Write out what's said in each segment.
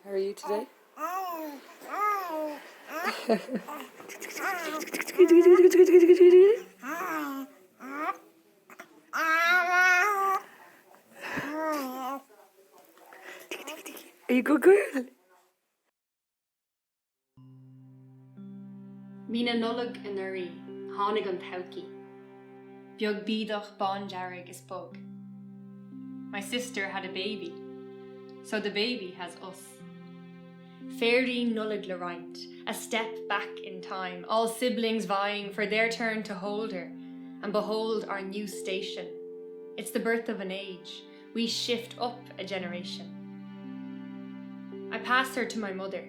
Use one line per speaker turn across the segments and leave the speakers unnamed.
How are you today? Are you good girl?
Mina nullag in uri, hánig an tauki. Biog bídach bon jarrig is bug. My sister had a baby, so the baby has us. Fairy nullag leraint, a step back in time, all siblings vying for their turn to hold her, and behold our new station. It's the birth of an age. We shift up a generation. I pass her to my mother.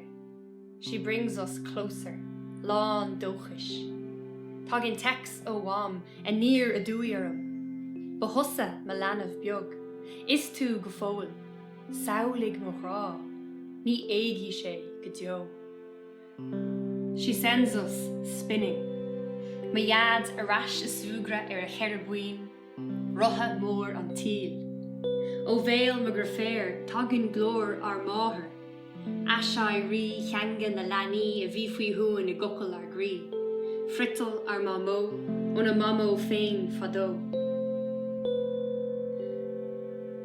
She brings us closer, lán dóchis. Tagin tex o wam, a near a dúiarum. Bahussa malanav biog. Is tú gofol, saulig no ra. Ni éigi sé gdio. She sends us spinning. My yad a rash a sugra a herbuin. Roha mór an tíl. O veil me graféir, tagin glór ar máher. Ashai ri changan na lani a vifui huan a gokul ar grí. Frittel ar mamo, on a mamo féin fado.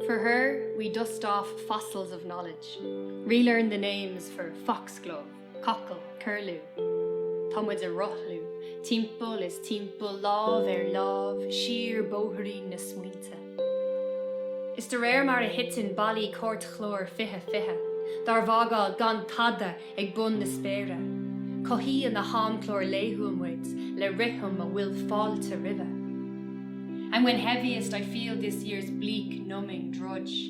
For her, we dust off fossils of knowledge. Relearn the names for foxglove, cockle, curlew. Tomwid's a rohlu. Timpul is timpul, love love, sheer bohari na sweeta. Is the rare mar a hitin bali court chlor fihe fihe. Dar vagal gan tada ag bun na spera. Cohi and the hamclor lehum waits, le rihum a will fall to river. And when heaviest I feel this year's bleak, numbing drudge,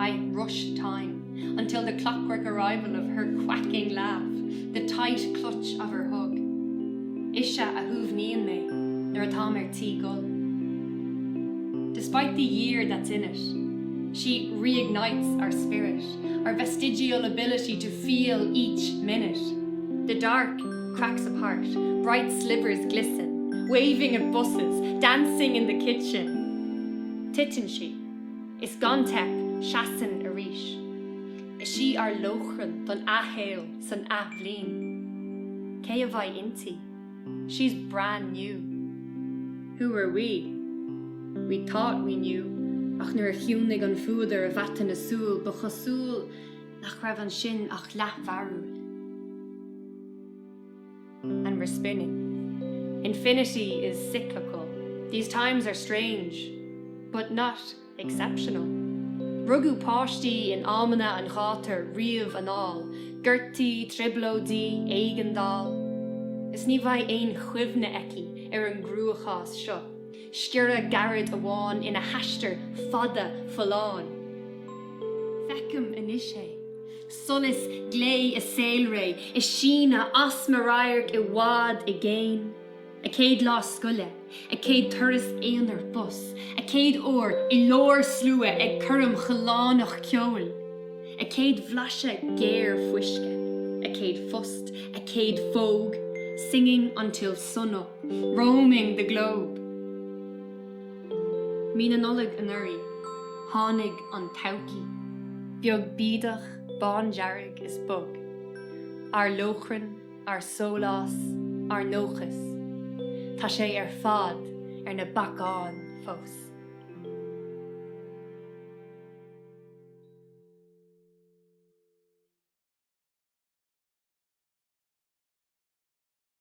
I rush time until the clockwork arrival of her quacking laugh, the tight clutch of her hug. Isha a huv nian me, there a tamer tea gull. Despite the year that's in it, she reignites our spirit, our vestigial ability to feel each minute. The dark cracks apart, bright slivers glisten, waving at buses, dancing in the kitchen. Titinshi, is Gontep, Shasin Arish. Is she our lochran, don ahale, san avlin? Keavai inti, she's brand new. Who were we? We thought we knew. Ach nur hiúnig an fúder a vatan a súl, bachasúl nach raibh an sin ach lach varúl. And we're spinning. Infinity is cyclical. These times are strange, but not exceptional. Rugu páistí in almana an chátar riamh an all, Gertie, triblodí, eigendal. Is ní bhaid ein chuimhne eki an grúachás seo. Skira garad awan in a hashter fada falán. Fecum inishe, solis glay a sailray, is sheena osmarayark I wad again. A cade lost skulle, a cade turis eonar bus, a cade or I lor slue ag currum chalánach kjol, a cade vlashe gair fuishke, a cade fust, a cade fogue, singing until sunup, roaming the globe. Mina nullag an uri, hánig an tauki. Biog bídach bon jarrig is bug. Our lochran, our solas, our nochas. Tá sé ar fad ar na bacán fós.